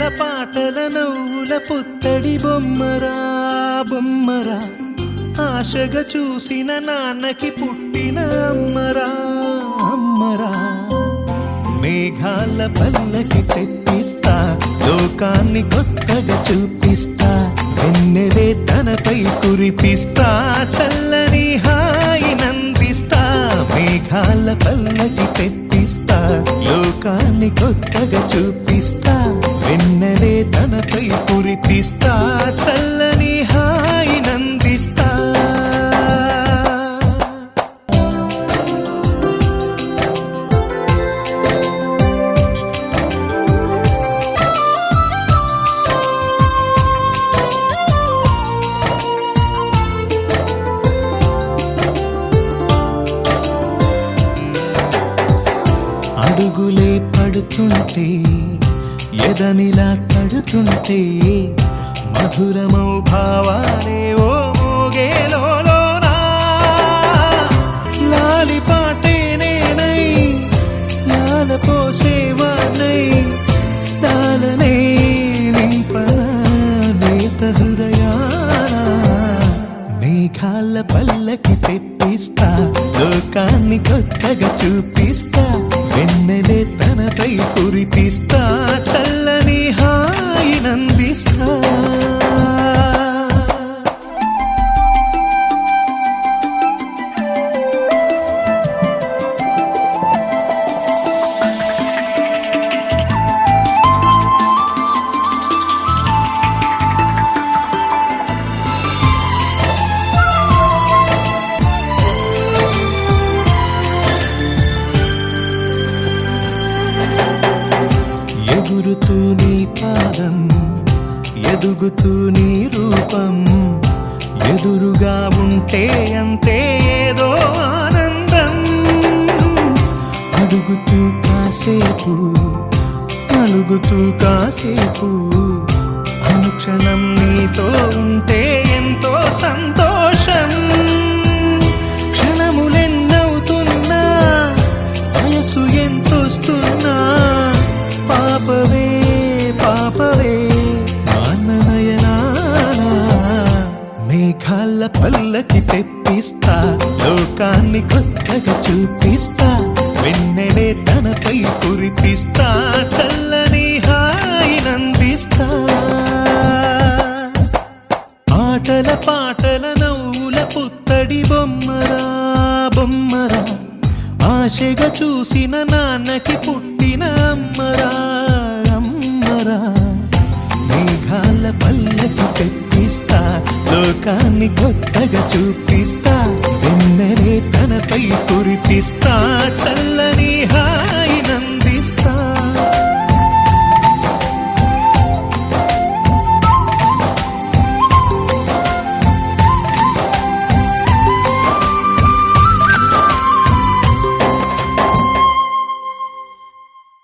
ఆటల పాటల నవ్వుల పుత్తడి బొమ్మరా బొమ్మరా, ఆశగా చూసిన నాన్నకి పుట్టిన అమ్మరా అమ్మరా. మేఘాల పల్లకి తెప్పిస్తా, లోకాన్ని కొత్తగా చూపిస్తా, వెన్నెలే తనపై కురిపిస్తా, చల్లని హాయి నందిస్తా. మేఘాల పల్లకి తెప్పిస్తా, లోకాన్ని కొత్తగా చూపిస్తా, వెన్నెలే తనపై కురిపిస్తా, చల్లని హాయి నందిస్తా. అడుగులే పడుతుంటే ఎదనిలా తడుతుంటే, మధురమౌ భావాలే ఓ మోగేలోనా. లాలి పాటే నేనై లాల పోసేవానై, లాలనే నింపనా నేత హృదయాన. మేఘాల పల్లకి తెప్పిస్తా, లోకాన్ని కొత్తగా చూపిస్తా, వెన్నెలే తనపై కురిపిస్తా, చల్లని హాయి నందిస్తా. ఎగురుతూ నీ పాదం, ఎదుగుతూ నీ రూపం, ఎదురుగా ఉంటే అంతే ఏదో ఆనందం. అడుగుతూ కాసేపు, అలుగుతూ కాసేపు, అనుక్షణం నీతో ఉంటే ఎంతో సంతోషం. క్షణములెన్నవుతున్నా, వయసు ఎంతొస్తున్నా, పాపవే పాపవే మాననయనానా. మేఘాల పల్లకి తెప్పిస్తా, లోకాన్ని కొత్తగా చూపిస్తా, వెన్నెలే తనపై కురిపిస్తా, చల్లని హాయి నందిస్తా. ఆటల పాటల నవ్వుల పుత్తడి బొమ్మరా బొమ్మరా, ఆశగా చూసిన నాన్నకి పుట్టిన అమ్మరా అమ్మరా. మేఘాల పల్లకి తెప్పిస్తా, లోకాన్ని కొత్తగా చూపిస్తా, వెన్నెలే తనపై